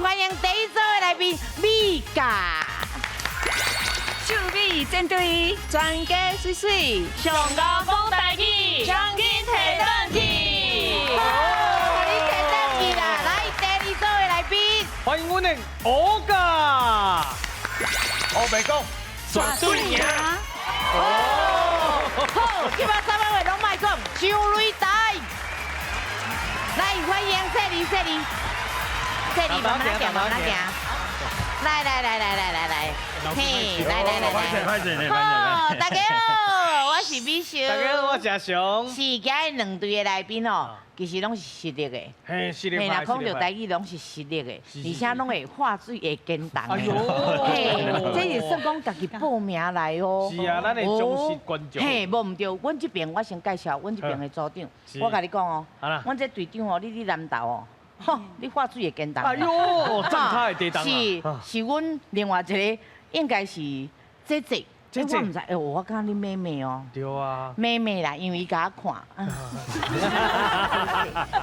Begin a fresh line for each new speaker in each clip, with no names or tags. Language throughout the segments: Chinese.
欢迎第一组的来宾米嘎。
秀美战队，专家水水，
上高讲台语，将军提转去。
你提转去啦！来，第二组的来宾，
欢迎我们欧嘎，
欧白讲，
绝对赢。
好，今晚3位拢卖讲，上擂台。来，欢迎谢丽，慢慢行。来，嘿，来，好，大家好，我是美秀。
大家好，我是阿雄。
是今日两队的来宾哦，其实拢是实力的。
嘿，实力
嘿，若
派，
讲到台语，拢是实力的，而且拢会化水会简单的。
哎呦，
嘿，这是算讲家己报名来哦。
是啊，咱的忠实观众。
嘿，无毋对，阮这边我先介绍，阮这边的组长，我甲你讲哦，阮这队长哦，你南投哦。吼，你化水会简单。
哎呦，站卡的地当
啊！是阮另外一个，应该是姐姐。我唔知，我讲你妹妹哦。
对啊。
妹妹啦，因为伊甲我看。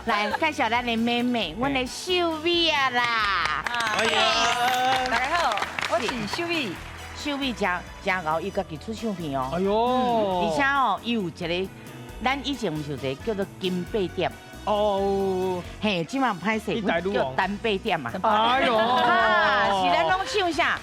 来介绍咱的妹妹，阮的秀美啊啦。
欢迎。
大家好，我是秀美。
秀美真后，伊家己出唱片哦。
哎呦。
而且哦，伊有一个，咱以前毋是有一个叫做金八点。哦，嘿，即马歹势，叫单八点嘛。
哎呦，
是咱拢唱啥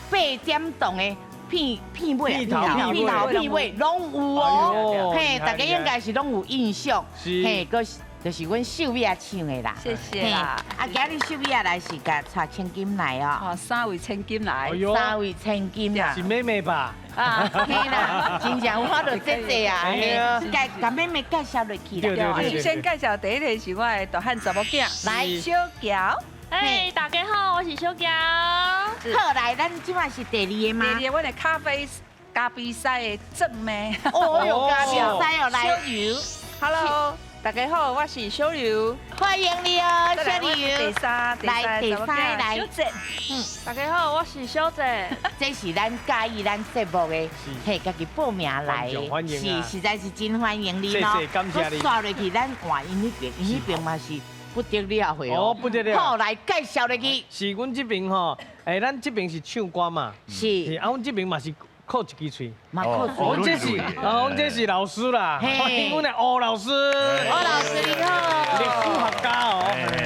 八点档的片尾、片头、片尾拢有哦。嘿，大家应该是拢有印象。嘿，个就是阮秀美啊唱的啦。
谢谢啦。
啊，今日秀美啊来是甲带千金来哦。
哦，3位千金来。
3位千金啦。
是妹妹吧？
啊，嘿啦，真正有法度姐姐啊，嘿，甲妹妹介绍落去啦。
对，先介绍第一个是我的大汉查某囝，来小乔。
哎，大家好，我是小乔。
好，来，咱今晚是第2个吗？
第2个，我的咖啡赛的正妹。
哦哟，咖啡赛哦，来。
小刘 ，Hello， 大家好，我是小刘。
欢迎你哦，小刘。
第三来。小姐，
大家好，我是小姐。
这是咱介意咱节目的，嘿，家己报名来的，是实在是真欢迎你咯。
谢谢，感谢你。
刷落去，咱换因迄边嘛是不得了会哦。
不得了。
好，来介绍落去。
是阮这边吼，咱这边是唱歌嘛。
是。
啊，阮这边嘛是。靠一支嘴，
阮
这是老师啦，欢迎阮的欧老师。
欧老师你好，
历史学家哦，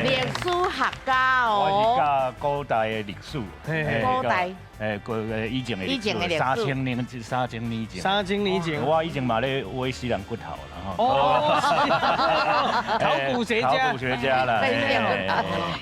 历史学家哦。
我是教古代的历史，
古代。
以前的历史，3000年前。
3000年前，
我以前嘛咧挖死人骨头啦
吼。考古学家啦。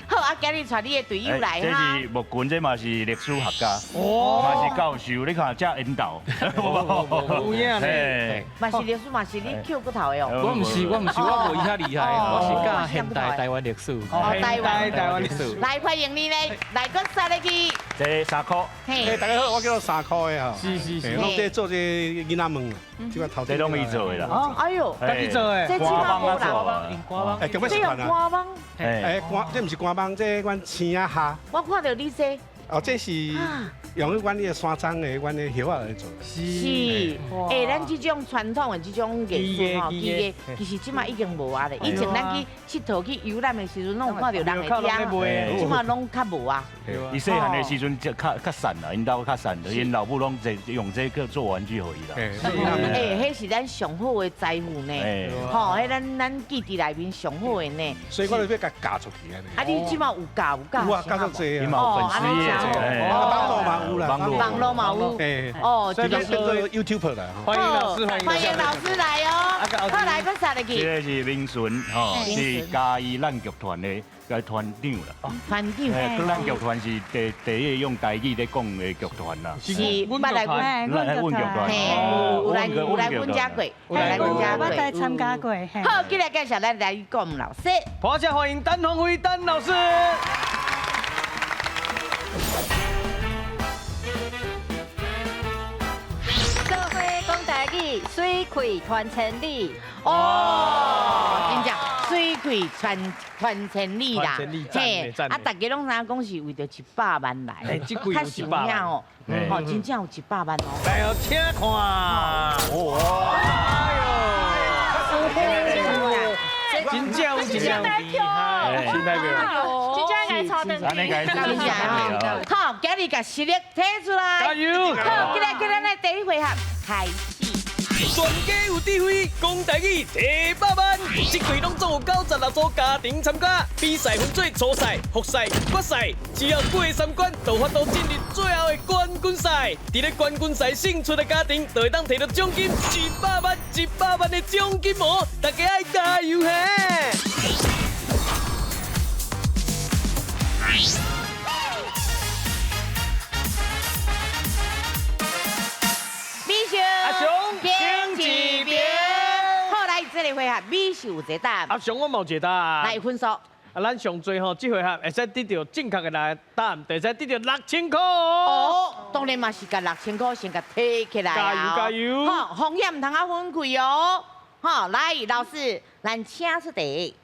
好，啊，今日带你的队友来
这是木棍，这嘛是历史学家，嘛是教授。你看这引导，
有影咧。
嘛是历史，嘛是你捡骨头的哦。
我唔是，我无伊遐厉害，我是教现代台湾历史。
台湾历史。来，欢迎你咧，来个塞入去。
这3块。
嘿，大家好，我叫做3块的哈。
是。
拢在做这囡仔们，即个头
这拢伊做的啦。
哦，哎呦，
家己做的。
这
官帮啊
做。
哎，
这有官帮。
这不是官帮，这阮青啊下。
我看到你这。
哦，这是用阮的山庄的阮的叶仔来做。
是，咱这种传统的这种艺术吼，其实即马已经无啊咧。以前咱去佚佗去游览的时阵，拢有看到人会听，即马拢较无啊。
伊细汉的时阵就较散啦，因兜较散，因老母拢用这个做玩具互伊啦。
迄是咱上好的财富呢，吼，迄咱基地内面上好的呢。
所以我就要甲嫁出去
啊！你即马有嫁？
有啊，嫁到这
啊。哦，粉丝业。
网络嘛有啦，
网络嘛有，
哦，这个叫做 YouTuber 啦。
欢迎老师，
欢迎老师来哦。好，来，咱啥入去？
这是明顺，吼，是嘉义烂剧团的个团长啦。
团长。
咱剧团是第一用台语在讲的剧团啦。
是，捌来阮
剧团。
有来阮家过，
我在参加过。
好，今日介绍咱来讲老师。
大家欢迎单鸿辉单老师。
社会讲台语，水开传千里。
哦，真正水开传千里啦。
嘿，
啊，大家拢知讲是为着100万来，
较
想遐哦，吼，真正有100万哦。
来哦，请看。哎呦，真正有100真正厉害，新代表，
真正该超等
咱那个
真正哦，好，今日把实力提出来，
加油！
好，今日咱的第一回合开始。
全家有智慧，讲台语第100万。这季拢总有96组家庭参加，比赛分做初赛、复赛、决赛，只要过3关，就法度进入最后的冠军赛。伫咧冠军赛胜出的家庭，就会当摕到奖金100万、100万的奖金哦！大家爱加油嘿！
阿
雄
边一边，好来，这个回合美秀有一个答案，
阿雄我冇解答啊。
来分数。
咱上最吼，这回合会使得到正确的答案，会使得到6000块
哦，当然嘛是甲6000块先甲摕起来啊！
加油加油！
好，风险唔通啊分开哦。好，来，老师，咱请出题。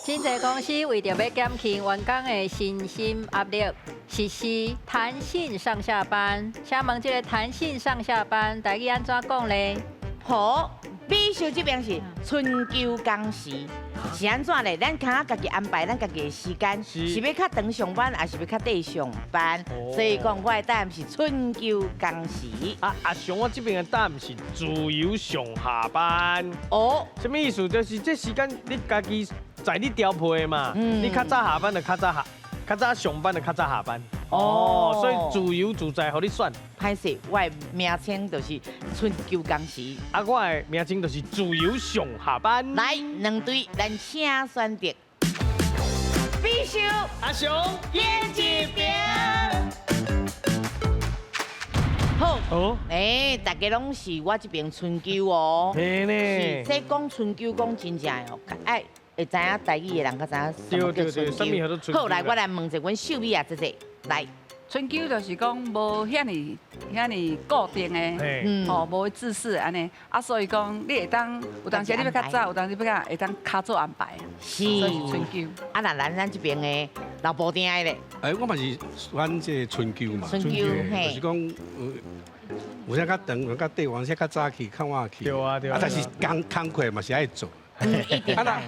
真侪公司为着要减轻员工的身心压力，实施弹性上下班。请问这个弹性上下班，大家安怎讲呢？
好，美秀这边是春秋工时，是安怎嘞？咱看家己安排咱家己的时间，是要较长上班，还是要较短上班？所以讲，我的答案是春秋工时。
阿雄，我这边的答案是自由上下班。
哦，
什么意思？就是这时间你家己在你调配的嘛，你较早下班就较早下，较早上班就较早下班。哦，所以自由自在，互你选。
歹势，我的名称就是春秋工时。
啊，我的名称就是自由上下班。
来，两队，咱请选择。美秀、
阿雄，
边一边。好，
哦，
大家拢是我这边春秋哦。
嘿呢。
这讲春秋讲真正的哦，哎，会知影台语的人，较知影什么叫春
什么叫做春秋？
好，来，我来问一下阮秀美啊，姐，来。
春秋就是讲无遐尼固定的，吼，无自私安尼，啊，所以讲你会当有当时你要较早，有当时要会当较做安排，
是
所以春秋。
啊，那咱这边的老布丁的咧，
我嘛是选这春秋嘛，
春秋嘿
就是讲有些较长，有较短，有些较早起，较晚起。
对啊对啊。
但是工课嘛是爱做。
一定
啊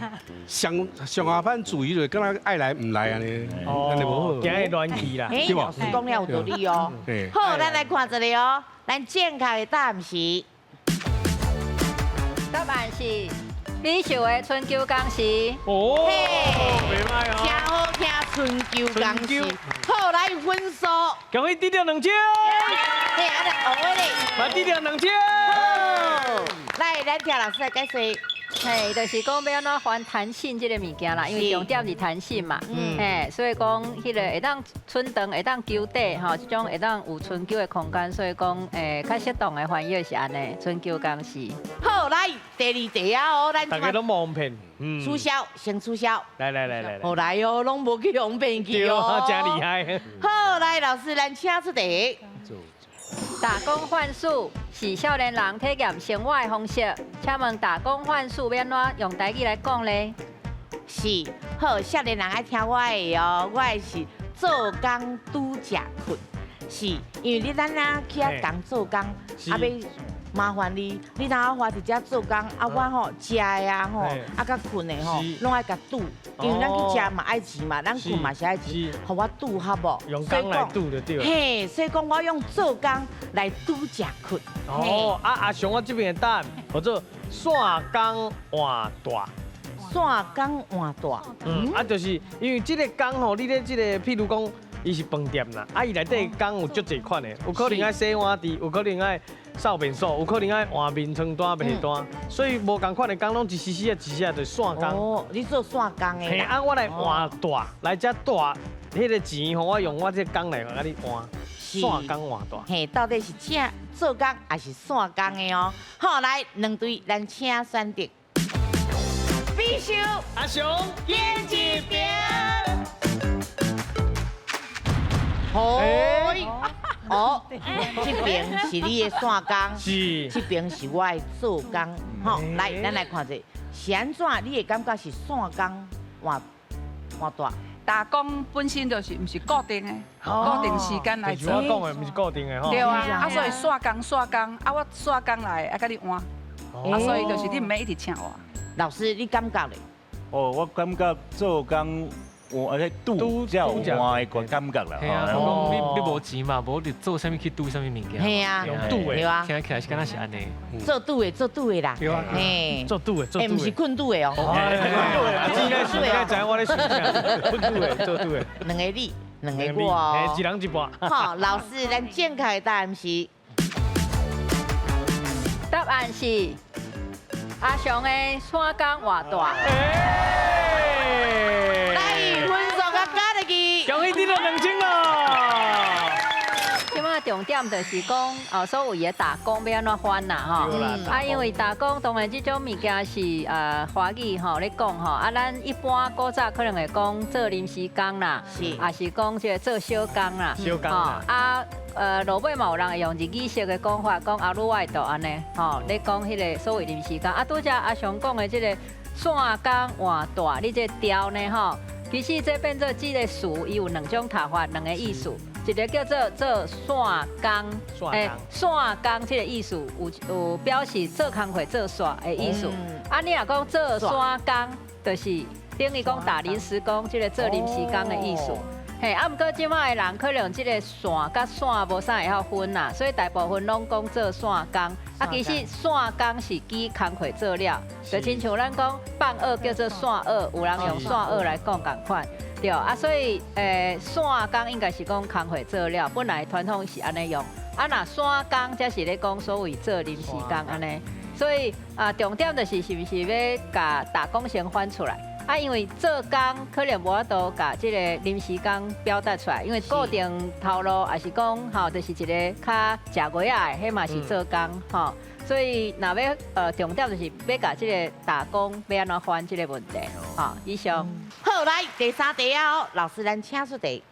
上下班注意就敢若爱来唔来安尼，安尼无好。
今日乱去啦，
哎，老师讲了有道理哦。好，咱来看这里哦，咱正确的答案是，
答案是美秀的春秋工时。
哦，
嘿，
袂歹
听
哦。
好听春秋工时。好，来分数。
恭喜得到2000。
嘿，啊，来学的。
嘛得到2000。
好，来，咱听老师来解释。
嘿，就是讲要安怎还弹性这个物件啦，因为重点是弹性嘛。嘿，所以讲迄个会当春长，会当求短吼，这种会当有春秋的空间，所以讲较适当的翻译是安尼，春秋工时。
好，来第二题啊哦，咱
大家都蒙骗。
促销，先促销。
来。
好来哦，拢无去用骗去哦。
真厉害。
好，来老师，咱请出题。
打工换宿是少年人体验生活的方式，请问打工换宿要安怎用台语来讲呢？
是，好，少年人爱听我的哦，我的是做工拄食困，是因为你咱啊去遐工做工，啊要麻烦你当我花一只做工，啊我吼食的啊吼，啊甲困的吼，拢爱甲赌，因为咱去食嘛爱钱嘛，咱困嘛是爱钱，互我赌好无？
用工来赌就对了。
嘿，所以讲我用做工来拄食困。
哦，阿雄，我这边的答案叫做线工换大。
线工换大。
就是因为这个工吼，你咧这个譬如讲，伊是饭店啦，伊内底工有足侪款的，有可能爱洗碗池，有可能爱扫便所，有可能爱换面床单、被单，所以无共款的工拢一时时就线工。
哦，你做线工的。
嘿，我来换大，来遮大，迄个钱吼，我用我这工来甲你换，线工换大。
嘿，到底是做工还是线工的哦？好，来两队，咱请选择。美秀、
阿雄，
边一边。好。哦，这边是你的线工，
是，
这边是我的做工。好，来，咱来看者，是安怎？你会感觉是线工换大？
打工本身就是唔是固定的，固定时间来做。
我讲的唔是固定的吼。
对啊，啊所以线工，啊我线工来啊甲你换，啊所以就是你唔免一直请我。
老师，你感觉咧？
哦，我感觉做工我咧拄才有换个感觉啦。
系啊，你无钱嘛，无你做啥物去赌啥物物件？
嘿啊，
用赌的
对啊，
听起来是敢若是安尼。
做赌的啦，
对啊，
嘿，
做赌的，做赌
唔是
的。
困赌的哦，
今天是该知我咧想啥，困赌的，做赌的。
两个你，两个我哦
一。人一半。
好，老师，咱正确的答案是
答案是阿雄的山岗偌大。
来分数甲加入去。
恭喜你了2000咯！
即摆重点就是讲，所有的打工要安怎翻啦吼。因为打工当然这种物件是华语吼咧讲吼，咱一般古早可能会讲做临时工啦，
是，
也是讲这做小工啦，
小工啦。
落尾嘛有人会用日语式的讲法，讲阿鲁外头安尼，吼，咧讲迄个所谓临时工。拄则阿雄讲的这个线工换大，你这调呢吼，其实这变做这个词，伊有两种读法，两个意思。一个叫做线工，线工这个意思有表示做工课做线的意思。你若讲做山工，就是等于讲打临时工，这个做临时工的意思。嘿，毋过即摆的人可能即个线甲线无啥会晓分啦，所以大部分拢讲做线工。其实线工是基工课做了，就亲像咱讲放蚵叫做线蚵，有人用线蚵来讲共款。对所以线工应该是讲工课做了，本来传统是安尼用。若山工才是咧讲所谓做临时工安尼。所以重点就是是不是要甲打工先翻出来。因为做工可能无法度甲即个临时工表达出来，因为固定头路也是讲吼，就是一个较食月仔的，迄嘛是做工吼。所以若要重点就是要甲即个打工要安怎翻即个问题吼。以上。
好，来第三题啊，老师咱请出题。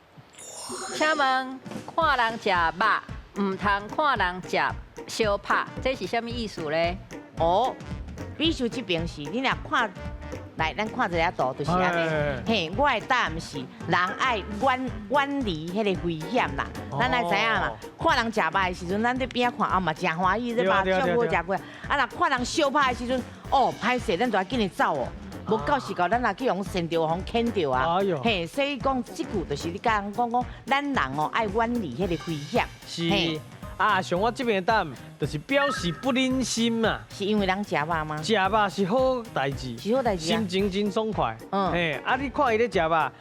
请问，看人食肉，唔通看人食烧拍，这是啥物意思咧？
哦，比如这边是你若看。来，咱看一下图，就是安尼。嘿，我的答案是人爱远离迄个危险啦。咱来知影啦，看人食肉的时阵，咱伫边仔看，嘛真欢喜，这肉上好食过。若看人烧拍的时阵，哦，歹势，咱就要紧去走哦。无到时候，咱若去用先着，互牵着啊。嘿，所以讲这句就是你甲人讲，咱人哦爱远离迄个危险。
是。像我这边的答案，就是表示不忍心嘛。
是因为人食肉吗？
食肉是好代志，
是好代志，
心情真爽快。你看伊咧食肉，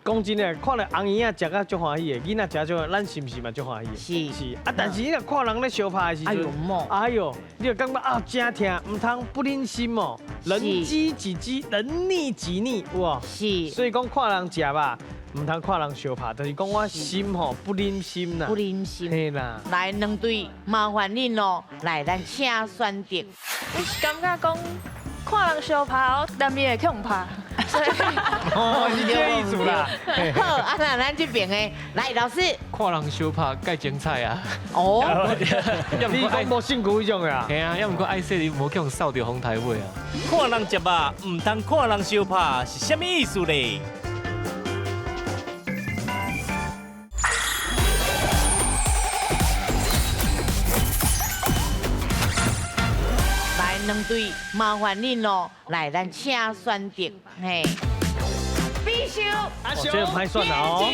讲真诶，看了红衣仔食啊足欢喜的，囡仔食足，咱是毋是嘛足欢喜？是。但是你若看人咧烧拍的时阵，哎呦，你就感觉真疼，唔通不忍心哦。人饥己饥，人逆己逆，哇。是。所以讲看人食肉。唔通看人相拍，就是讲我心吼不忍心啦，
不忍心。
嘿啦，
来两队，麻烦恁咯，来咱请选择。
我是感觉讲看人相拍，难免会恐怕。
哦，是这个意思啦。
好，那咱这边的来老师，
看人相拍介精彩啊！
哦，
你讲无辛苦迄种的啊？
系啊，要唔过爱说你无去用扫到红台尾啊。
看人食肉，唔通看人相拍，是啥物意思咧？
两队，麻烦恁咯，来咱请选择，嘿，必须，
这个歹选啦哦。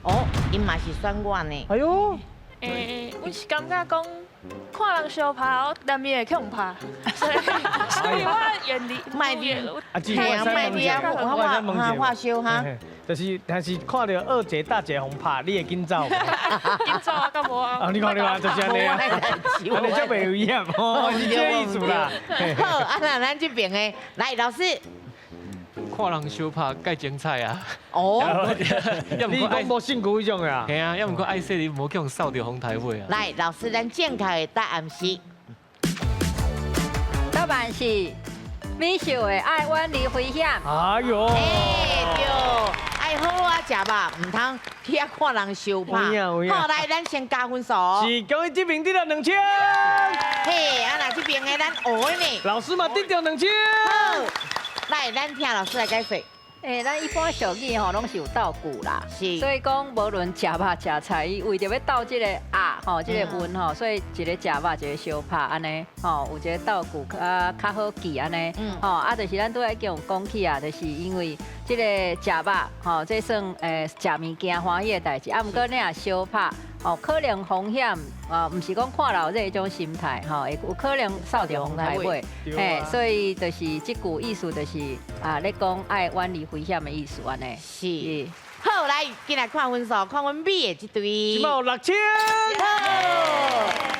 哦，伊嘛是选我呢。
哎呦，
我是感觉讲看人相拍，难免会恐怕，所以我远离，
卖离，
嘿啊，
卖离啊，我烧哈。
但是看到二姐大姐红拍，你会紧走？
紧走啊，干无啊？
你看，就是安尼啊，安尼才袂危险哦，是这意思啦。
好，那咱这边的来老师，
看人相拍介精彩啊！
哦，
你讲无辛苦迄种的啊？
系啊，要唔过爱说你无去用扫到红台尾啊。
来，老师，咱正确的答案是，
答案是美秀的爱远离危险。
哎呦，
对。爱好啊，食吧，唔通去啊看人烧拍。好，来，咱先加分数。
是，恭喜这边得了2000。
嘿，那这边的咱学的呢？
老师嘛得到2000。
好，来，咱听老师来解释。
咱一般俗语吼，拢是有斗骨啦，
是
所以讲无论食肉食菜，伊为着要斗这个鸭吼，这个温吼，所以一个食肉，一个相拍安尼，吼，有一个斗骨较好记安尼，吼，就是咱拄仔叫讲起啊，就是因为这个食肉吼，这算食物件欢喜的代志，毋过你若相拍。哦，可能风险毋是讲看老这种心态吼，会有可能扫着风台尾，所以就是这句意思就是咧讲爱远离危险的意思安尼。
是。好，来，进来看分数，看阮美的这队。
即毛6000。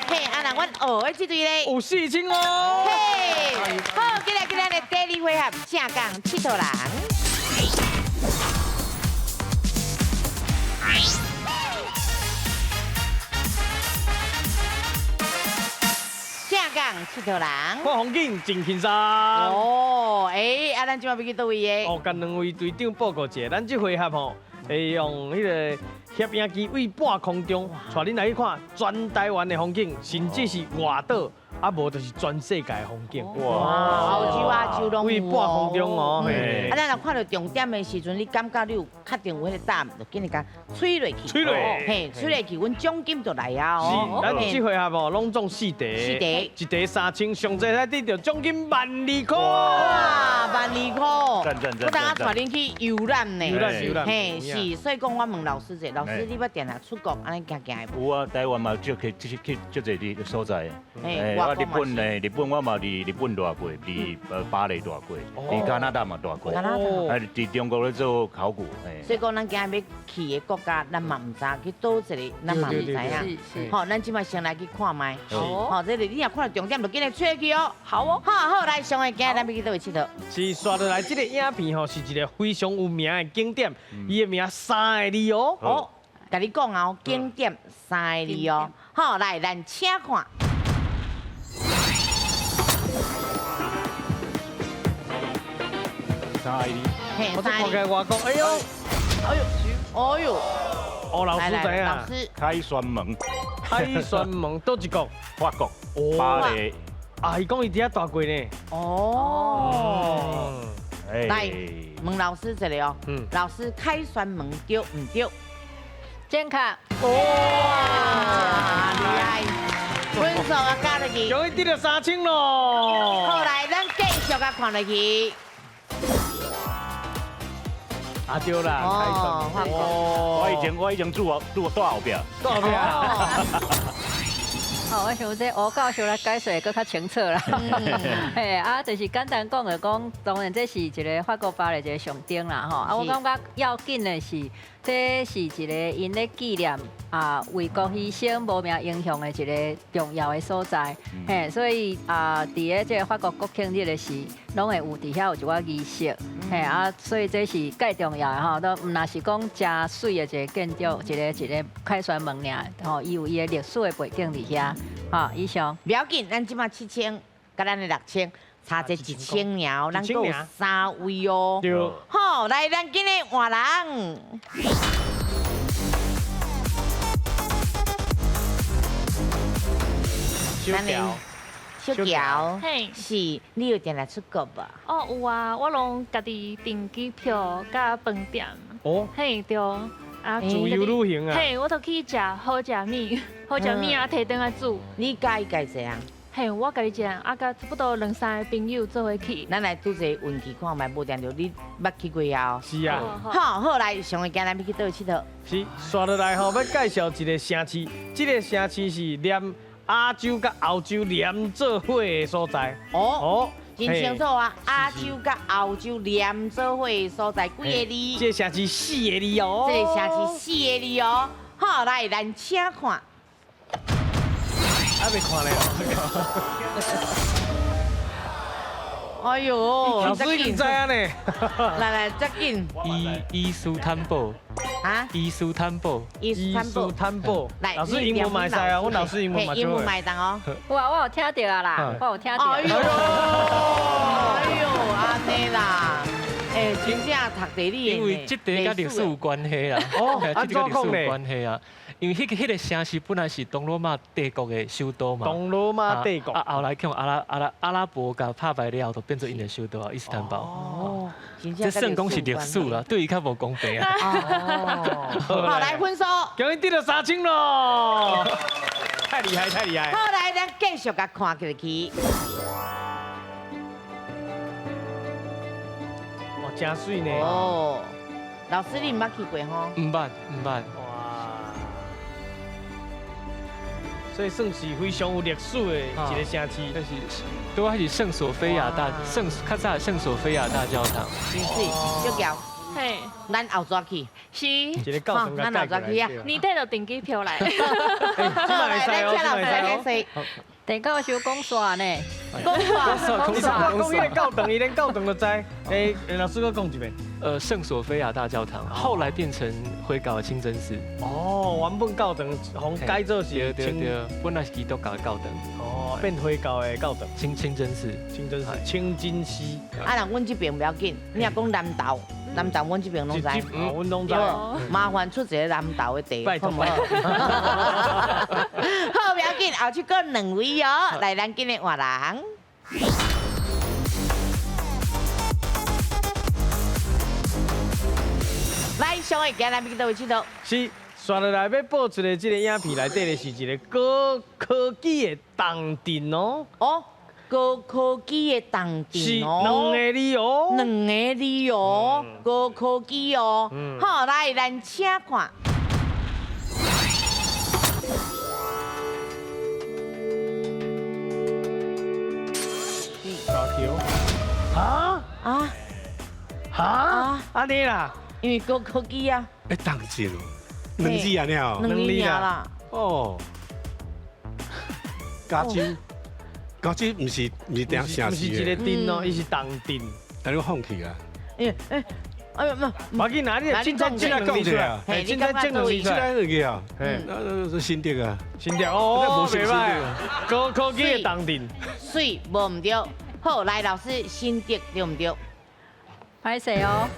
嘿，啊那阮学的这队咧。
有4000哦。
嘿，好，进来的第2回合，正港佚佗人。佚佗人，
看风景真轻松。
哦，咱今晚要去倒位耶？
哦，甲2位队长报告一下，咱这回合吼，会用迄个摄影机为半空中，带恁来去看全台湾的风景，甚至是外岛，无就是全世界的风景。
哇，澳洲啊，洲拢
为半空中哦。
咱若看到重点的时阵，你感觉你有确定有迄个胆，就紧日甲吹落去。
吹落，
嘿，吹落去，阮奖金就来啊！
是，咱这回合吼，拢中4题，一题3000，上侪才得到奖金12000块。
哇，12000块！
我
等下带恁去游览呢。
游览，
嘿，是，所以讲我问老师者，老师你要定下出国，安尼行的无？
有啊，台湾嘛就去足侪啲所在。我日本呢，日本我嘛伫日本住过，伫巴黎住过，伫加拿大嘛住过，伫中国咧做考古。
所以讲，咱今日要去的国家，咱嘛唔知去倒一个，咱嘛唔知影。好，咱即摆先来去看卖。好，这里你若看到重点，就紧来吹去哦。好哦。好，来上个今日咱要去倒位佚佗。
是刷落来这个影片吼，是一个非常有名的景点，伊的名3个字哦。
好，甲你讲哦，景点3个字哦。好，来，咱请看。
3个字。
我这看起来外国，哎呦，
哎呦，
哦，老师知
老
影。
师，
开旋门。
开旋门倒一国？
法国。巴黎。
伊讲伊伫遐住过呢。
哦。来，问老师这里哦。老师，开旋门对唔对？
健康。
哇，厉害！分数啊加落去。
终于得到3000咯。
好，来，咱继续啊看落去。
对啦，开旋门。
我以前住后壁。
住后壁。
哦，我想这吴教授来解说更较清楚啦。嘿，就是简单讲就讲，当然这是一个法国巴黎一个象征啦，吼。我感觉要紧的是，这是一个因咧纪念为国牺牲、无命英雄的一个重要的所在。嘿，所以伫咧这个法国国庆日的时，拢会有伫遐有一寡仪式。嘿所以这是介重要的吼，都唔那是讲真水的一个建筑，一个开旋门尔，吼，伊有伊的历史的背景伫遐。好，以上。
不要紧，咱即马7000，甲咱的6000，差这1000了，咱够3位哦。
对。
好，来，咱今日换人。小乔，是，你有定来出国吧？
哦，有啊，我拢家己订机票甲饭店。
哦。
嘿，对。
自由旅行啊！
嘿，我都去食好食面，好食面啊，摕倒来煮。
你介意介一人？
嘿，我家己食，甲差不多2-3个朋友做伙去。
咱来拄一个问题看卖，无定着你捌去过啊？
是啊。
好，来上个今咱要去倒位佚佗。
是，刷落来吼，要介绍一个城市，这个城市是连亚洲甲欧洲连做伙的所在。
哦。真清楚啊！亚洲甲欧洲连做伙的所在，几个字？
这城市4个字哦。
这城市4个字哦。好，来，咱请看。
还没看咧。
哎呦，
老师已经知啊呢。
来，再紧。
艺术探宝。艺术探宝。
艺术探宝。
来，
老师英文买晒啊，我老师英文买
英文买单哦。
哇，我有听到啦，我有听到。
哎呦，安尼啦。真正读地理的。
因为这地跟历史有关系啦。
哦，
这
安怎讲
有
呢？
关系啊，因为迄个城市本来是东罗马帝国的首都嘛。
东罗马帝国。
后来用阿拉伯甲拍败了后，就变做因的首都啊，伊斯坦堡。
哦，
这算讲是历史啦，对伊较无公平啊。
哦，好，来分数，
终于得到3000咯，太厉害，太厉害。
好，来咱继续甲看下去。
哦，真水呢。
哦，老师你毋捌去过吼？
唔捌。
哇，所以算是非常有历史的一个城市。
但是都还是圣索菲亚大较早的圣索菲亚大教堂。
真水，就叫
嘿，
咱后抓去。
是，
一个教堂
咱后抓去啊。
年底就订机票来。
今晚会使哦，今晚会使哦。
第九首讲煞呢，
讲话，
你讲迄个教堂，伊连教堂都知。老师搁讲一遍。
圣索菲亚大教堂，后来变成回教的清真寺。
哦，原本教堂红改做是
对，本来是基督教的教堂。
哦，变回教的教堂。
清真寺。
清真寺。
啊，若阮这边不要紧，你若讲南投，阮这边拢知。
阮拢知。
麻烦出一个南投的地，
拜托。
好，不要紧，后去搁2位哦，来咱今日换人。来，上个今日要去倒位佚佗？
是，刷落来要报出的这个影片内底的是一个高科技的重镇哦。
哦，高科技的重镇哦。
是2个字哦。
2个字哦，高科技哦。好，来，咱请看。
大桥。安尼啦。
因为高科技啊。
重镇哦，2字安尼哦。
2字啦。
哦。加州不是城市的。
不是一个镇哦，伊是重镇。
但你放弃啊？
哎呦，
我去哪里？现在证明出来，现在证明出来
个啊，新店啊，
新店哦，袂歹，高科技的重镇。
水无唔对，好来老师新店对唔对？
歹势哦。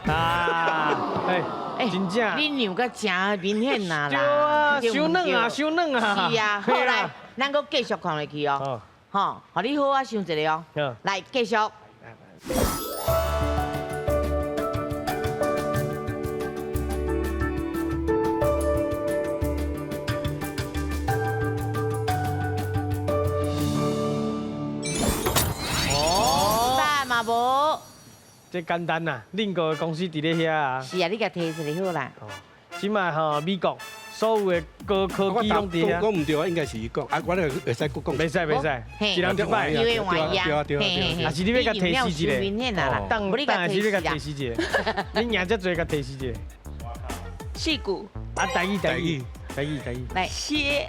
真正。
你娘个真明显呐啦。
对啊，伤软啊，伤软啊。
是啊，好来，咱搁继续看落去哦。好，互你好啊想一个哦。来继续。无，
这简单呐，恁个公司伫咧遐啊。
是啊，你甲提一个好啦。
即摆吼，美国所有的高科技拢伫遐。
讲唔对啊，应该是伊讲，啊，我咧会使讲。
袂使，一人一摆。
对
啊，是你要甲提示一个。当还是要甲提示一个。恁赢遮多，甲提示一个。
戏骨。
啊，台语。
来，蝎。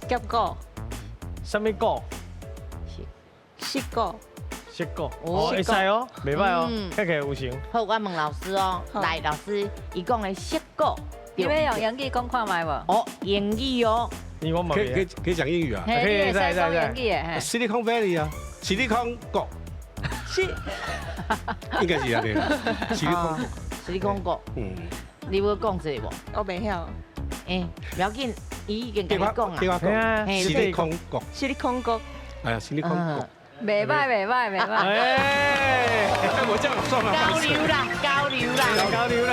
夹果。
什么果？
石果，
哦，会使哦，袂歹哦，看起来有成。
好，我问老师哦，来，老师，伊讲的石果，
你要用英语讲看卖无？
哦，英语哦。
我冇。
可以讲英语啊？
可以讲英语的。
Silicon Valley 啊，Silicon 国。
是。
应该是安尼啦。
Silicon 国。你要讲一个无？
我袂晓。
不要紧，伊已经甲你讲
啊。Silicon 国。
Silicon 国。
哎呀，Silicon 国。
袂歹。
我这样算了。
交流啦。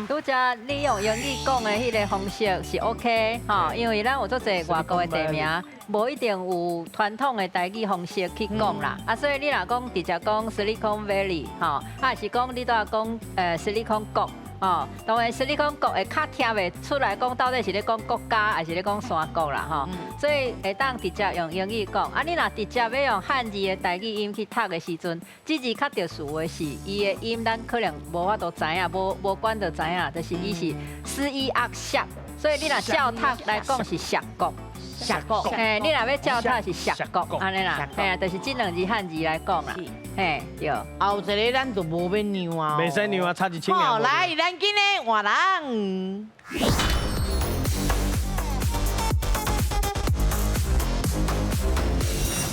拄则你用英语讲的迄个方式是 OK 吼，因为咱有足侪外国的地名，无一定有传统的台语方式去讲啦。啊，所以你若讲直接讲 Silicon Valley 吼，还是讲你都要讲Silicon 国。哦，当然，Silicon 国会较听袂出来讲到底是咧讲国家还是咧讲山国啦吼，所以会当直接用英语讲。啊，你若直接要用汉字的台语音去读的时阵，这字较特殊的是，伊的音咱可能无法度知影，无管就知影，就是伊是诗意악샵，所以你若照读来讲是峡国。峡国，你若要照读是峡国，安尼啦，就是这2字汉字来讲啦，对。
后一个咱就无免让啊，
袂使让啊，差1000。
好，来，咱今日换人。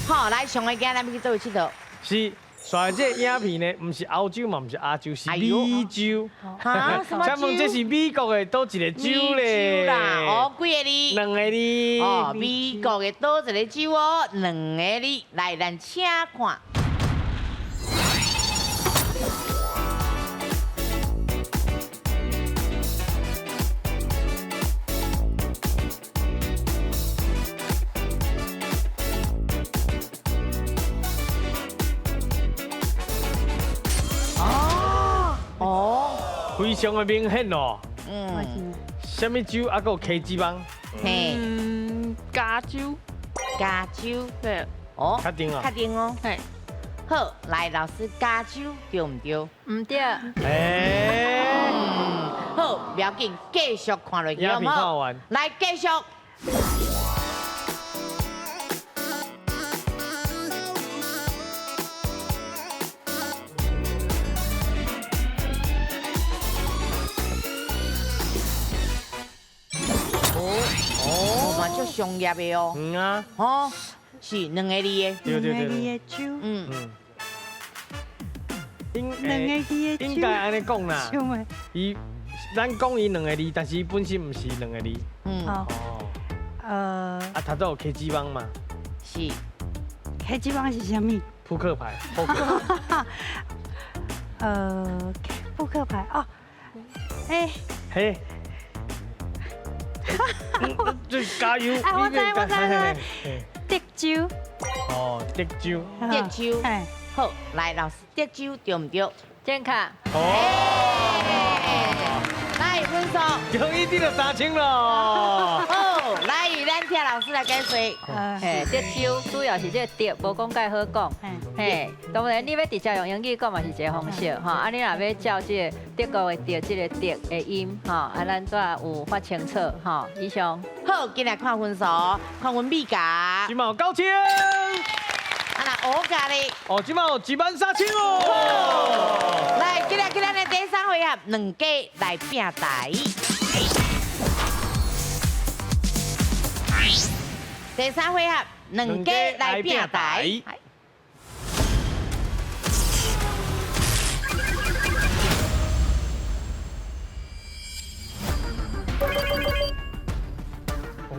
好，来，上个今日要去倒位佚佗？
是，刷的这个影片呢，不是欧洲嘛，不是亚洲，是美洲。
啊，什么
请问这是美国的倒一个州咧？
哦，几个字？
2个字。
哦，美国的倒一个州哦，2个字。来，咱请看。
非常的明显哦。
嗯，
什么州啊？还有 K 字帮？
嘿，
加州，
加州。
对，
哦，
确定啊？
确定哦。
嘿，
好，来，老师，加州对唔对？
唔对，
哎，
好，不要紧，继续看落去
影片看
好唔好？
完。
来，继续。哦，嘛足商业的哦。
嗯啊。
哦，是2个字的。
对对对。
的酒，
嗯。
应
2个字的
应该安尼讲啦。
酒咪？
伊咱讲伊2个字，但是伊本身唔是2个字。
嗯。
哦，
啊，头都有 K 字帮嘛？
是。
K 字帮是什么？
扑克牌。扑克。
扑克牌哦，哎。
嘿。最加油！
我知。德州。
哦，德州。
德州。
哎。
好，来，老师，德州对唔对？
健康。
哦。
来，分数。
终于得到3000了。
好，来，咱听老师来解说。
嘿，德州主要是这个德，无讲介好讲。嘿，当然你要直接用英语讲嘛是一个方式哈，啊你若要照这个德国的德，这个德的音哈，啊咱怎有发清楚哈？以上。
好，进来看分数，看阮米甲。
今嘛有9000。
啊那乌甲咧？
哦，今嘛有13000哦。
来，今日咱的第3回合，2家来拼台。第3回合，2家来拼台。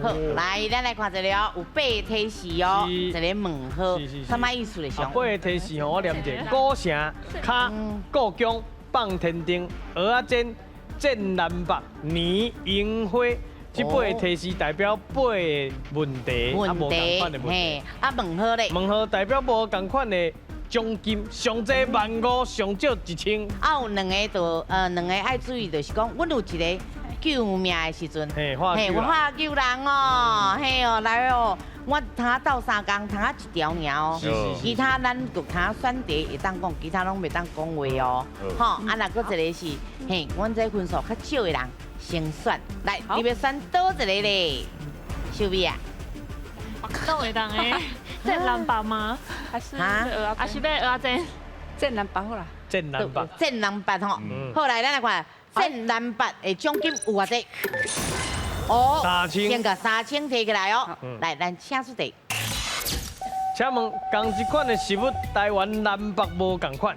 好，来，咱来看一个哦，有8个提示哦，一个问号，什么意思咧？上
8个提示吼，我念者：古城、卡、故宫、放天灯、蚵仔煎、镇南北、年、樱花。这8个提示代表8个问题，啊无同款的问题。
啊问号咧？
问号代表无同款的奖金，上济15000，上少1000。
啊有2个2个爱注意，就是讲，阮有一个。救命的时阵，我怕救人哦，嘿哦，来哦，我通斗3工，通1条尔哦，其他咱就通选题会当讲，其他拢袂当讲话哦，吼，啊，若搁一个是，嘿，阮这分数较少的人先选，来，你要选倒一个咧？秀美啊，
都会当诶，镇南北吗？还是还是要蚵仔煎？
镇南北好啦，
镇南北，
镇南北吼，好来，咱来看。镇南北的奖金有偌济？哦
，3000，
先甲3000提起来哦。来，咱请出题。
请问，同一款的食物，台湾南北无同款，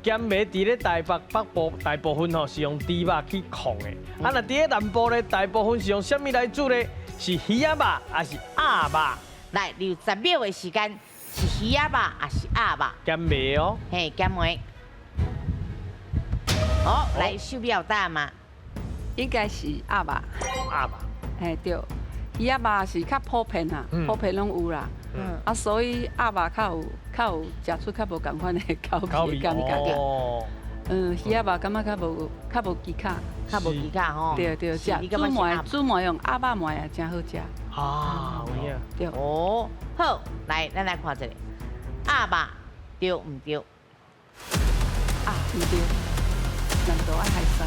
咸味伫咧台北北部大部分吼是用猪肉去控的，啊，若伫咧南部咧，大部分是用什么来煮咧？是鱼仔肉还是鸭肉？
来，你有10秒的时间，是鱼仔肉还是鸭肉？
咸味哦。
嘿，咸味。哦，来，秀美有答案吗？
应该是鸭肉。
鸭肉。
嘿对，鱼仔肉是较普遍啦，普遍拢有啦。啊，所以鸭肉较有食出较无共款的口味感觉。
哦。
鱼仔肉感觉较无技巧。
较无技巧吼。
对对，食煮糜用鸭肉糜也真好食。
啊，有影。
对。
哦，好，来，咱来看一个，鸭肉对唔对？
啊，唔对。难度爱海山。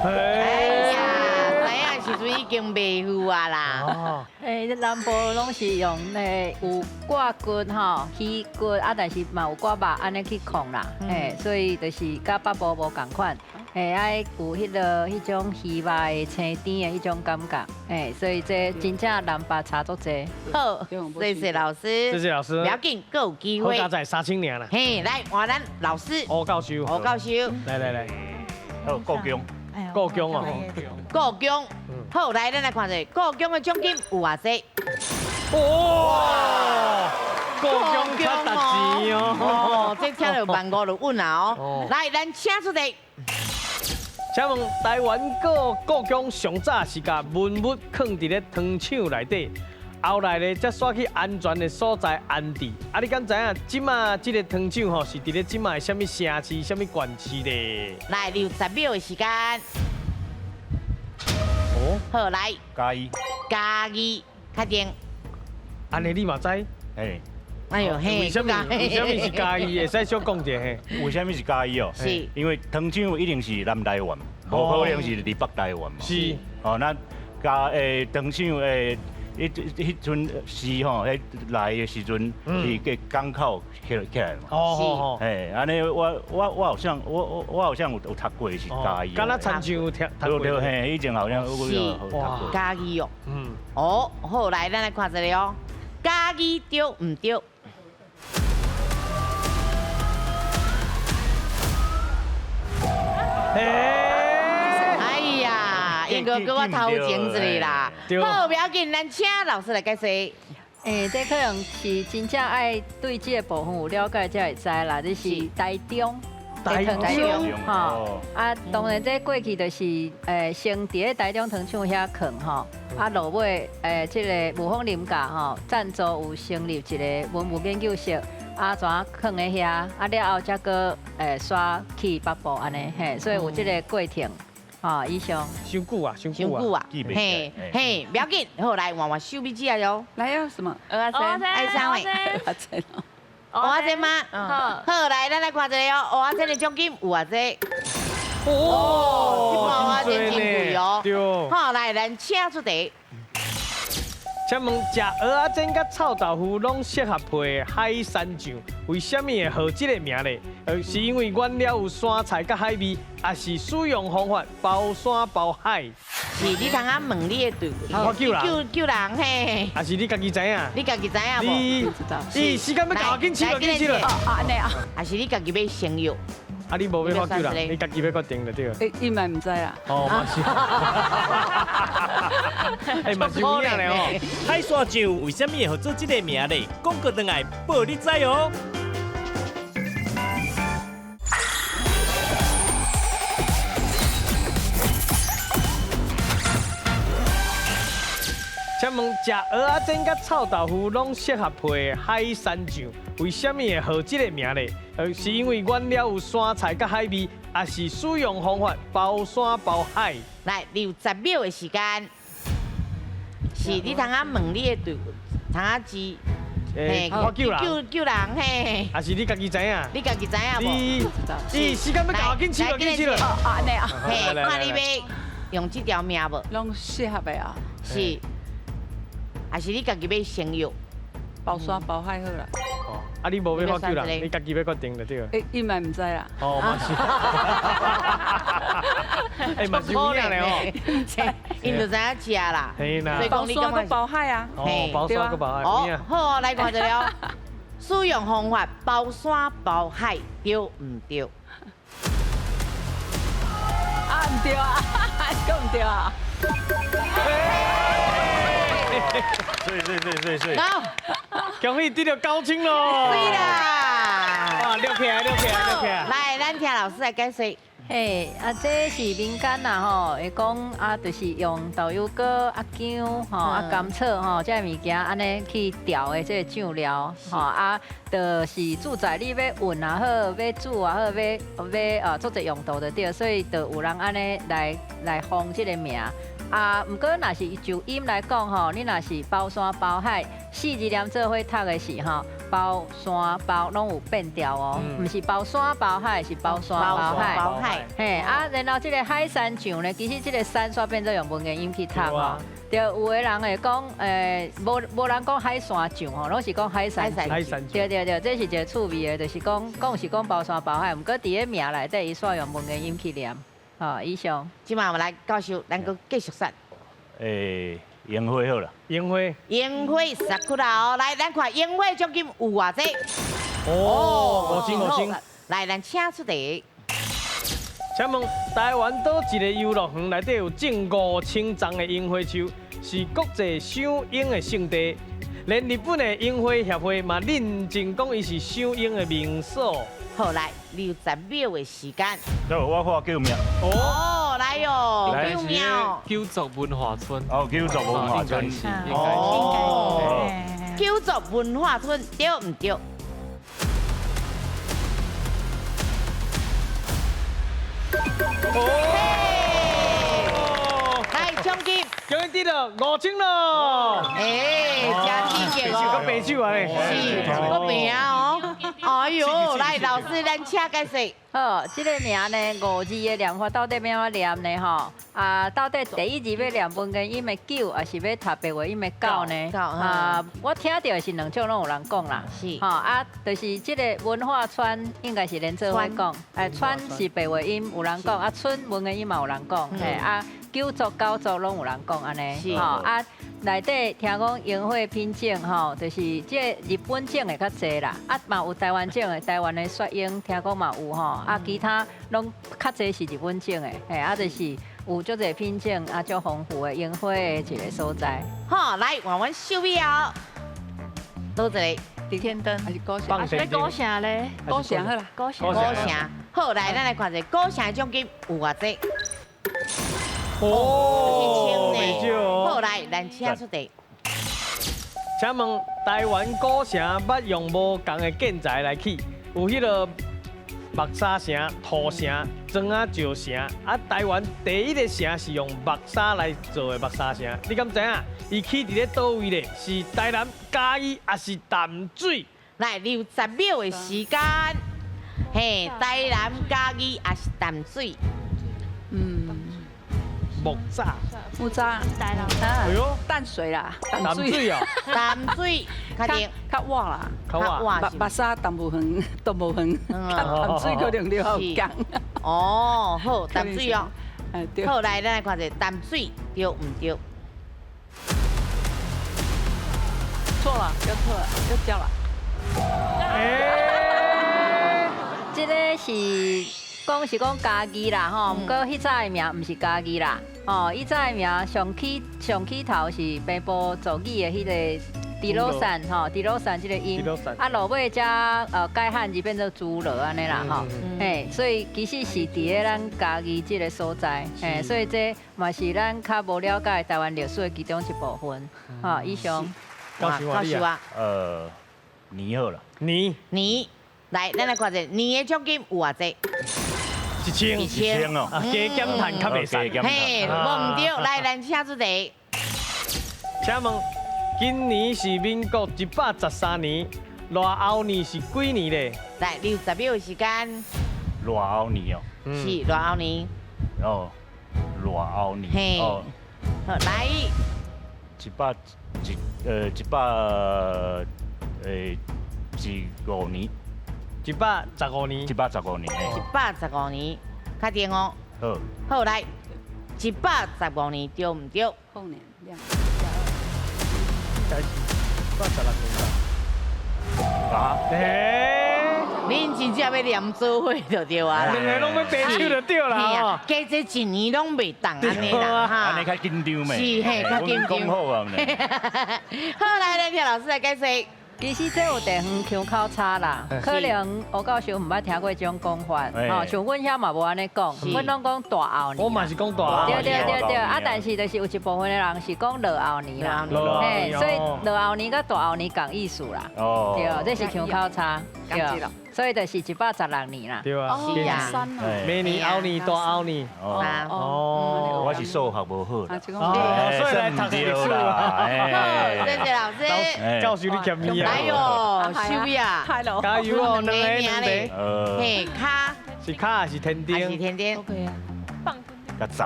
哎呀，知影时阵已经袂赴啊啦。
诶，南部拢是用有挂骨吼、鱼骨啊，但是嘛有挂肉安尼去控啦。所以就是甲北部无共款。爱有迄种鱼肉的青甜的迄种感觉，所以这真正南北差足济。
好，谢谢老师，
谢谢老师。
不要紧，各有机会。
好加在3000年啦。
嘿，来换咱老师。
吴教授。
吴教授。
来。
好，国强。
国强哦。
国强。好，来咱来看者，国强的奖金有偌济？
哇！国强出大钱哦！
这听到15000就稳啊哦。来，咱请出题。
请问台湾国强上早是甲文物藏伫咧糖厂内底，后来咧才刷去安全的所在安置。啊，你敢知影即马即个糖厂吼是伫咧即马的什么城市、什么县市咧？
来，10秒的时间。
哦，
好，来。嘉义，确定。
安尼你嘛知？
嘿。
哎呦嘿，
为什么是嘉义？会使小讲者嘿？
为什么是嘉义哦？
是，
因为糖厂一定是南台湾，无可能是伫北台湾嘛。
是。
哦，咱糖厂迄阵是吼，来的时阵是个港口起来嘛。
哦。
嘿，安尼我好像有读过是嘉义。
敢若亲像有读过。
对嘿，以前好像有读过。
嘉义哦。哦，好，来咱来看这里哦。嘉义对唔对？哎呀，应该给我头前一个啦。好，不要紧，咱请老师来解释。
这可能是真正爱对这个部分有了解才会知啦。这是台中。
台中
吼，当然这过去就是先伫咧台中糖厂遐藏吼，落尾这个雾峰林家吼赞助有成立一个文物研究室，怎藏咧遐，了后才个刷去北部安尼嘿，所以有这个过程。以上。
伤久啊，
嘿，不要紧，好来换换手笔记啊哟。
来呀，什么？
爱上位。蚵仔煎吗？好，来，咱来看一下哦。蚵仔煎的奖金有偌济？哦，这蚵仔煎真贵哦。
对。
好，来，咱请出题。
请问，食蚵仔煎甲臭豆腐拢适合配海山酱，为什么会号这个名咧？是因为原料有山菜甲海味，还是使用方法包山包海？
是你通啊问你的队，
我
救人嘿。
还是你家己知影？
你家己知影
无？你时间要到，紧去了，紧去了。
安尼啊？
还是你家己要先有？
啊，你无要我救人，你家己要决定就对了。
伊嘛唔知啦。
哦，嘛是。嘛是有影咧哦。
海山酱为什么会做这个名咧？广告回来报你知哦。
请问，食蚵仔煎甲臭豆腐拢适合配海山酱，为什么会号这个名咧？是因为原料有山菜甲海味，还是使用方法包山包海？
来，10秒的时间，是你通啊问你的队，通啊知。
我救
人嘿。
还是你家己知影？
你家己知影无？
你时间要到，紧去了，紧去了。
安尼啊？
嘿，看你要用这条命无？
拢适合的啊。
是。还是你家己要先有，
包山包海好啦。
哦，啊你无要我救人，你家己要决定就对了。
伊嘛唔知啦。
哦，嘛是。嘛是有影咧哦。
因就知影食啦。
嘿啦。
包山搁包海啊。
哦，包山搁包海。
哦，好，来看一下。使用方法包山包海，对唔对？
唔对啊，讲唔对啊。
对。
好，
恭喜得到9000咯！
对啦！
哇，6起来。
来，咱听老师来解释。
这是民间啦吼，会讲就是用豆油果、姜吼、甘草吼，这物件安尼去调的这个酱料吼就是主宰你要运也好，要煮也好，要做一用途就对，所以就有人安尼来封这个名。不过若是就音来讲吼，你若是包山包海，4字连做伙读的是吼，包山包拢有变调哦，唔是包山包海，是包山包海。嘿然后这个海山酱呢，其实这个山煞变做用文言音去读吼。就有的人会讲，无人讲海山酱吼，拢是讲海山酱。对，这是一个趣味的，就是讲是讲包山包海，不过伫个名内底伊煞用文言音去念。好，以上。
今晚我们来教授，咱个继续说。
烟花好了。
烟花。
烟花10块啦哦，来，咱看烟花奖金有偌济？
哦，5千。
来，咱请出题。
请问台湾倒一个游乐园内底有正5000丛的樱花树，是国际赏樱的圣地？连日本的樱花协会嘛认证讲伊是赏樱的名所。
好，来60秒的时间。
好，我看救命。
哦，来哟，救命！
九族文化村。
哦，九族文化村。
哦，九族文化村对唔对？哦，来奖金，
奖金得了5000咯。
加金嘅
哦，个白酒啊嘞，
是个饼哦。哎呦，来老师，咱请解释。
好，这个名呢5字的念法到底要怎念呢？吼，到底第一字要念文言音的9，还是要读白话音的9呢？我听到是2种拢有人讲啦。
是。
就是这个文化村应该是连做伙讲，村是白话音有人讲，村文言音嘛有人讲，九族九族拢有人讲安尼。
是。
内底听讲樱花品种吼，就是这日本种的较济啦，嘛有台湾种的，台湾的雪樱听讲嘛有吼，其他拢较济是日本种的，就是有足侪品种足丰富的樱花的一个所在。
好，来换阮秀美哦，倒一个
李天灯还是高翔？
放天
高翔咧，
高翔好啦，
高翔。好，来咱来看一下高翔的奖金有偌济？
哦，白酒哦。
好，来咱请出题。
请问台湾古城捌用无同的建材来起？有迄个木沙城、土城、砖仔石城，台湾第一个城是用木沙来做的木沙城。你敢知影？伊起伫咧倒位咧？是台南、嘉义还是淡水？
来60秒的时间。嘿，台南、嘉义还是淡水？
木栅。
木栅。
台南。
哎呦，
淡水啦，
淡水哦。
淡水，较甜，
较晏啦。
较晏。
目沙淡薄远，都无远。淡水可能了后港。
哦，好，淡水哦。
对。
好，来咱来看一下淡水对唔对？
错了，又错了，又交了。
这个是讲家己啦吼，不过迄早的名唔是家己啦，迄早的名上起头是北部族语的迄个迪罗山吼，迪罗山这个音，落尾才改汉字变做猪罗安尼啦吼，所以其实是伫咧咱家己这个所在，所以这嘛是咱较无了解台湾历史的其中一部分，以上。
告诉我。
年好了。
年。
来，咱来看一下年的奖金有偌济？1000
哦。
加减赚较袂使。
嘿，无唔对，来咱请出题。
请问，今年是民国113年，偌后年是几年咧？
来60秒的时间。
偌后年哦。
是偌后年。
哦，偌后年。
嘿。好，来。
115年。
115年。
115年。
115年，较甜哦。
好。
好，来，115年对唔对？
后年亮。
应该是116年吧。
恁真正要念做伙就对啊啦。
两个拢要白手就对啦。
加这一年拢袂当安尼啦哈。
安尼较紧张咩？
是嘿，较紧张。
讲好啊。
好，来咱听老师来解释。
其实这有地方腔口差啦，可能吴教授唔捌听过这种讲法，像阮遐嘛无安尼讲，阮拢讲大后年。
我嘛是讲大后
年。对，但是就是有一部分的人是讲落后年啦，所以落后年甲大后年共意思啦。对，这是腔口差。对，所以就是116年啦。
对啊。
是啊。
明年后年大后年。
哦。我是数学无好。
所以来读历史
啦。谢谢老师。
教授你欠米啊。
来哟，秀呀，
加油哦，两个。
嘿，卡
是卡还是天丁？
还是天丁。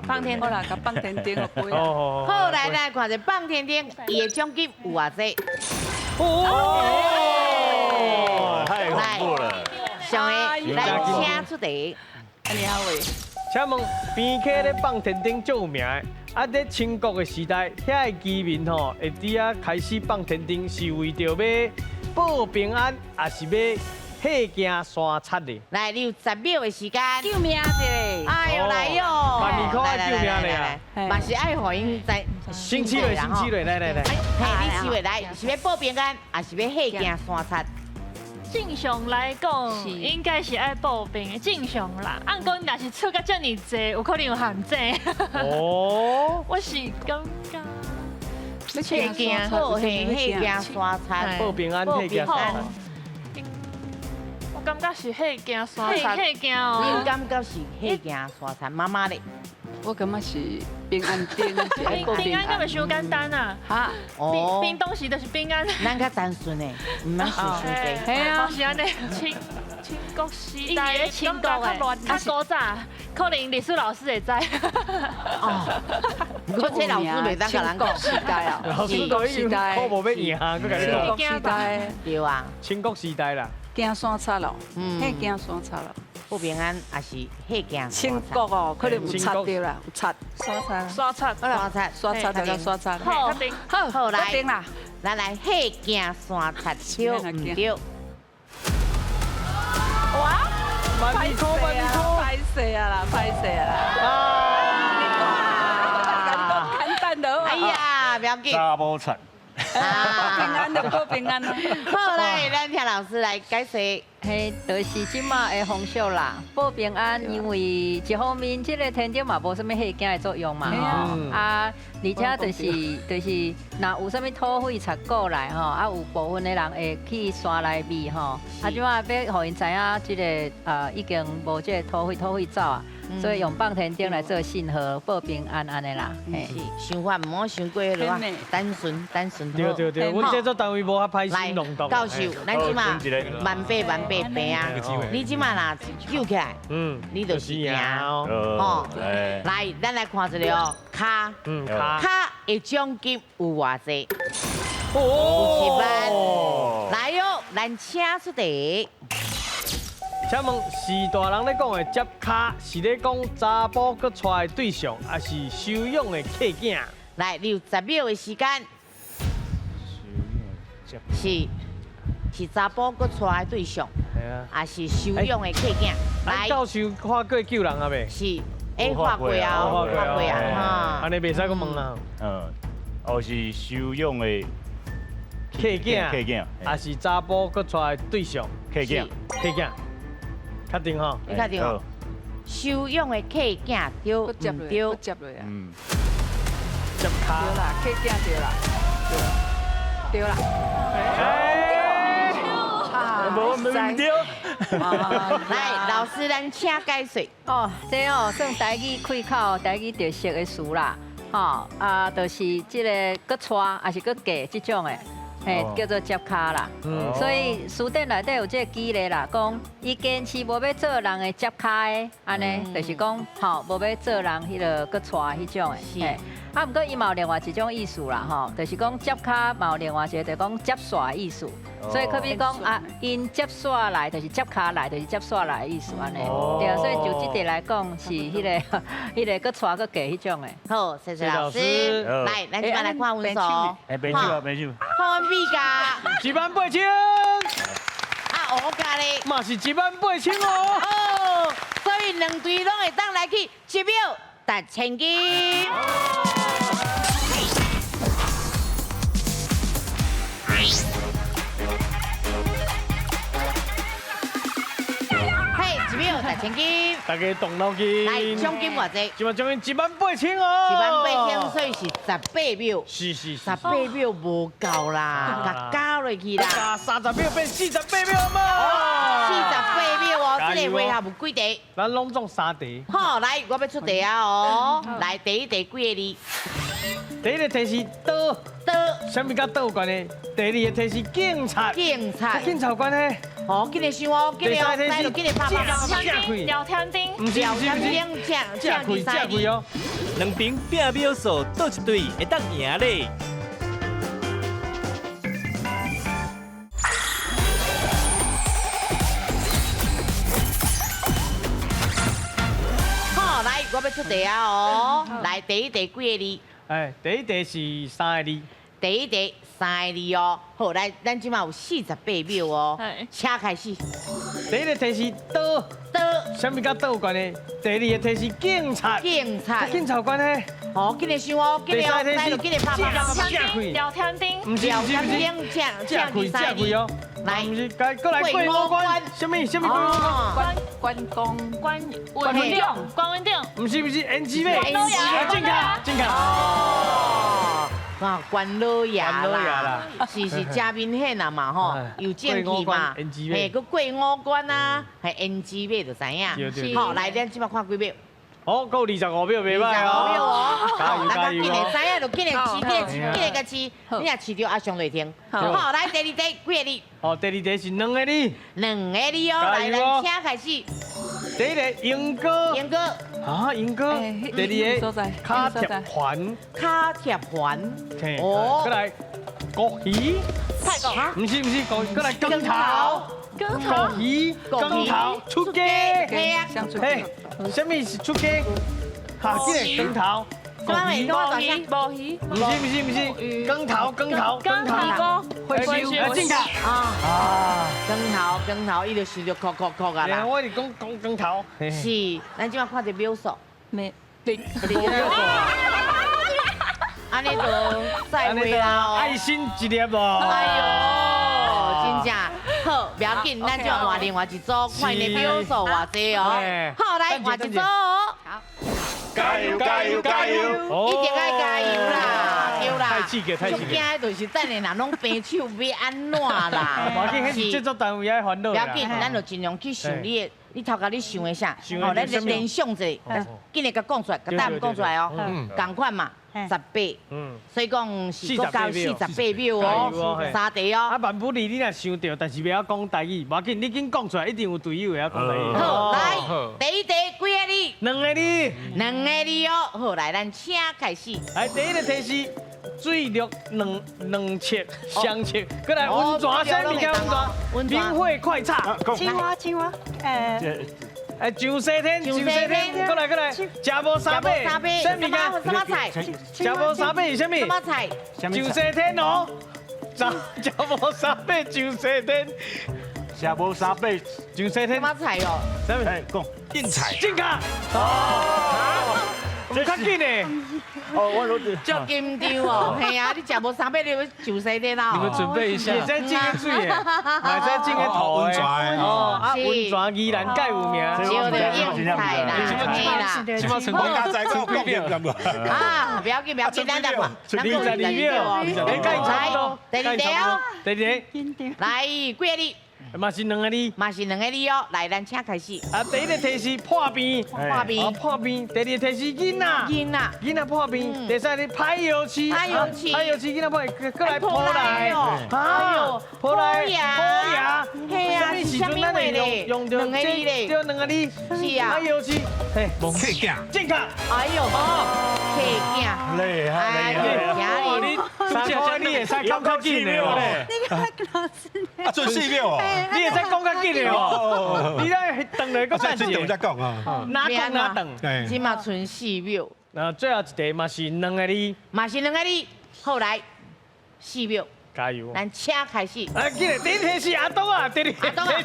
放天好啦，甲放天顶好贵啊。
好，来看一下放天顶，伊的奖金有偌济？
太恐怖了！
上个来请出题。
安尼啊喂，
请问边溪咧放天顶最有名的，啊，在清国的时代，遐个居民吼会伫遐开始放天顶，是为着要保平安，还是要吓惊山贼的？
来，你有10秒的时间。
救命一个！
哎呦，来哟！
万二块救命嘞啊！
嘛是爱互因在
星期六，来。
嘿，你试话来，是要保平安，还是要吓惊山贼？
正常来讲，应该是爱保平的正常啦。按讲，若是出个遮尔济，有可能有限制。
哦，
我是感觉。
吓惊，好吓惊山贼，
保平安，吓惊山贼。
我感觉是吓惊山贼，吓惊哦。
你感觉是吓惊山贼，妈妈咧？
我感觉是平安灯，是爱保
平安，根本伤简单啊！
哈，
冰东西就是平安。
咱较单纯诶，唔免想伤济。
系啊，是安尼。清国时代，清国较乱，较古早，可能历史老师会知。
哦，不过这老师袂当甲人讲
时代啊，
老师都已经苦无要赢啊，佮甲你讲。
时代
对啊，
清国时代啦，
惊山贼咯，吓惊山贼咯。
不平安还是吓惊？
清国哦，可能有贼着啦，有贼，
刷贼，
刷贼就刷贼。
好来，
定啦，
来吓惊山贼，对唔对？
哇！
歹势
啦！简单的。
哎呀，不要紧。
查某贼。
平安就保平安咯。
好来，咱听老师来解释。
嘿，就是即马的风俗啦，保平安，因为一方面即个天顶嘛无啥物吓惊的作用嘛，啊，而且就是若有啥物土匪贼过来吼，啊有部分的人会去山内面吼，啊即马要互因知影即个已经无即个土匪走啊。所以用放天顶来做信号，保平安安的啦。
想法唔好想过了啊，单纯。
对，阮这做单位无遐歹心弄动。
教授，咱即马万倍平啊！你即马若救起来，你就是赢哦。来，咱来看一个哦，卡的奖金有偌济？50万。来哟，咱请出题。
请问是大人咧讲的接卡，是咧讲查甫搁娶的对象，还是收养的客囝？
来，你有10秒的时间。是查甫搁娶的对象，还是收养的客囝？
来，教授看过救人啊未？
是，画过啊，哈。
安尼袂使阁问啊。
哦是收养的
客囝，还是查甫搁娶的对象？客囝。确定吼？
你确定哦？收养的客囝对唔对？
接落啊。
接卡。
对啦，客囝对啦。对啦。
无对。
来，老师咱请解释。
哦，这哦算台语开口、台语特色的词啦，吼就是即个搁娶还是搁嫁这种的。叫做接卡啦，所以书店内底有这个举例啦，讲伊坚持无要做人的接卡的，安尼就是讲吼无要做人迄个搁娶迄种的。啊，不过伊嘛有另外一种意思啦，吼，就是讲接卡嘛有另外一个，就是讲接线的意思。所以可比讲啊，因接线来就是接卡来，就是接线来的意思安尼。对啊，所以就这点来讲是迄个搁娶搁嫁迄种的。
好，谢谢老师。来，咱今来看分数。
没手。
看完比价
18000。
啊，我家咧
嘛是18000哦。
哦，所以两队拢会当来去1秒达1000金。嘿，1秒达1000金。
大家动脑筋。
来，奖金偌济？
即嘛奖金18000哦。
18000，所以是18秒。
是。
18秒无够啦，甲加落去啦。
加30秒变48秒嘛。
48秒哦，这个回合有几题？
咱拢中3题。
好，来，我要出题啊哦。来，第一题几个字？
第一个题是刀，什么甲刀有关系？第二个题是警察，警察有关系。哦，今日想哦，今日哦，来就今日拍。
聊天钉，
唔是，正开哦。
两边拼秒数，倒一队会当赢咧。
要出题啊哦。来，第一题几个字？
哎，第一题是3个字。
第一题3个字哦。好，来，咱即马有48秒哦。请开始。
第一个题是刀，什么甲刀有关系？第二个题是警察，警察有关系。
哦，紧来想哦，紧来哦，来就紧来拍拍。
聊天钉，
不是，架开哦。
来，
不是，过来过五关，什么过五关？
关
文定，关文定，
不是 NG 咩？正卡。
哦，啊，关老爷啦，是嘉宾显啊嘛吼，有正气嘛，嘿，个过五关啊，系 NG 咩就知影。好，来，咱即马看几秒。
好，够25秒，袂歹
哦。
加油！
紧来知影就紧来试，紧来个试，你若试着阿上袂停。好，来第二题，几个字？
哦，第二题是2个字。
2个字哦，来，咱请开始。
第一个英哥。啊，英哥。第二个卡贴环。哦。过来国鱼。
泰国。
不是，过来羹头。国鱼。羹头出街。
嘿啊。
嘿。什么是出街？哈，这个羹头，
鱼，
鱼，
不是，羹头，正确啊，
羹头，伊就想着扣啊啦。
我是讲羹头。
是，咱即马看着秒数，
没。
安尼就再会啦。
爱心一粒哦。
哎呦，真正好，不要紧，咱就换另外一组，看你秒数偌济哦。好，来换一组。好，
加油！
一定爱加油啦，对啦。
太刺激！
最惊的就是等下若拢平手要安怎啦？
无要紧，迄是制作单位爱烦恼。
不要紧，咱就尽量去想你头家你想的啥？哦，咱联想一下，紧来甲讲出来，甲答案讲出来哦。同款嘛。18，所以讲是国到48秒哦，3题哦。
啊，万不利你若想到，但是不要讲台语，无要紧，你紧讲出来，一定有队友会晓讲台语。
好，来，第一题几个字
？2个字。
2个字哦。好，来，咱请开始。
来，第一个题是水陆两切相切，过来温泉啥物件温泉？冰火快炒。
青蛙，
上西天，过来，食无三百，什么
菜？
食无三百是什么？
什么菜？
上西天哦，食无三百上西天，
食无三百
上西天。
什么菜哦？
什么？
讲应菜。
正确。哦，有较紧的。
足紧张哦，系啊，你食无3百，你要上西天啦。
你们准备一下。
也在浸个水的，也在浸个土的。哦，啊，温泉宜兰盖有名。
烧的应菜啦，嘿啦。
起码成功
在讲几秒？
啊，不要紧，咱等下，咱
22秒，你盖差不多。
第二题哦，
第二题，
来，几个字？
嘛是2个字
哦。来，咱请开始。
啊，第一个题是破冰。第二个题是囡仔破冰。第三个拍油漆，囡仔破，过来破来。啊，破牙，
嘿啊，是啥物话咧？
用2个字咧，对2个字。
是啊。
拍油漆，嘿，
客囝，
正确。
哎呦，客囝，
厉害！
你3块你会使讲较紧的哦。
啊，最4秒哦。
你会使讲较紧的哦。你来等来个等
一下再讲啊。
哪讲哪等？
起码剩4秒。
那最后一题嘛是2个字。
好来，4秒。
加油！
咱请开始。
啊，记得第一题是阿东啊，第二题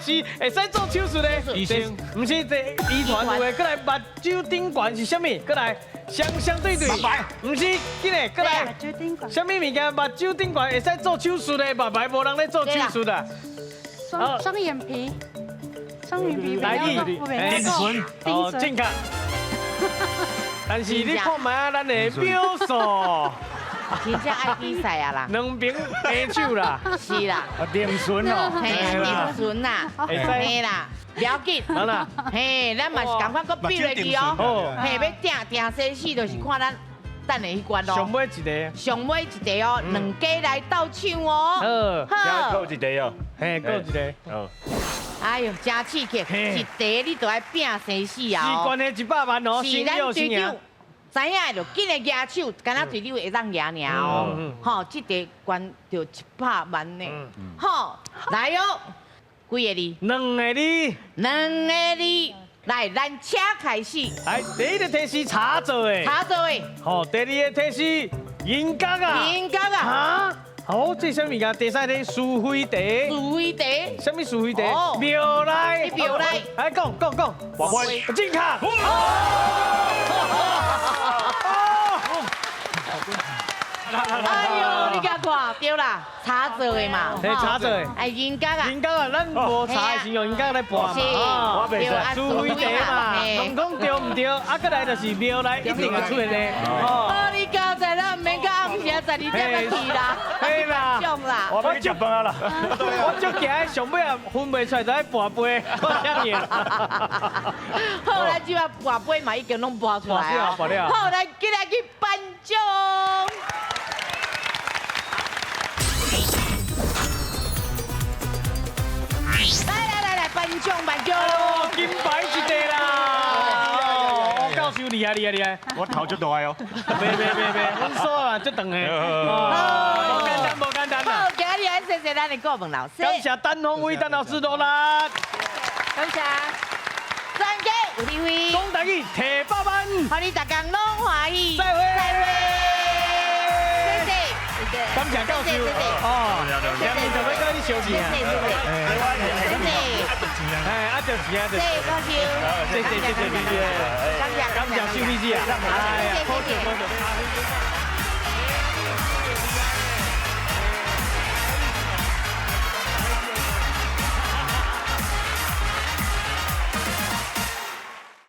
是会使做手术的医生，不是这遗传有的。过来，目睭顶悬是啥物？过来，相对，不是，记得过来，啥物物件？目睭顶悬会使做手术的，目白无人咧做手术的。
双眼皮，
来意，
定存，
哦，正确。但是你看卖啊，咱的秒数。
真正爱比赛啊啦
，2边平手啦，
是啦，
定存哦，
嘿啊，定存啦，嘿啦，不要紧，嘿，咱嘛是赶快搁比落去哦，嘿，要定生死就是看咱等下迄关咯。
上尾一题，
上尾一题哦，2家来斗抢哦，
好，够一题哦，
嘿，够一题，
好。
哎呦，真刺激，一题你就爱拼生死啊！
是关的100万哦，
是咱队长。知影就紧来举手，敢若队长会当举尔哦。吼，这题关就100万呢。吼，来哟，几个字？
2个字。
2个字。来，咱车开始。
来，第一个提示茶做的，
茶做的。
好，第二个提示银角啊。
银角啊。
哈？好，这什么物件？第三题苏菲茶。
苏菲茶。
什么苏菲茶？庙内。
庙内。
来讲。
宝贝。
健康。
哎呦，你甲看对啦，茶做的嘛。
嘿，茶做的。
哎，银角啊。
银角啊，咱无茶的时用银角来拌嘛。
我袂
使。苏菲茶嘛，拢讲对唔对？啊，过来就是庙内一定会出现的。
哦，你刚才咱唔免到暗时12点就去啦。
嘿啦。
中啦。
我要去食饭啦。
我足惊，上尾啊分袂出来，就爱拌杯，我这样。
好，咱即摆拌杯嘛已经拢拌出来啊。好，咱今日去颁奖。来，颁奖！
金牌一个啦！哦，教授厉害！
我头就大哦。
别，阮说啊，足长的。无简单啦。
好，今日来谢谢咱的顾问老师。
感谢单宏伟单老师努力。
感谢。专家有智慧。
讲台语提8万。
祝你大家拢欢喜。
再会。
谢谢。
感谢教授。哦，下面就要跟你收钱啊。哎，啊，就是啊，就是。谢谢，
感谢收费机啊！
哎呀，好久。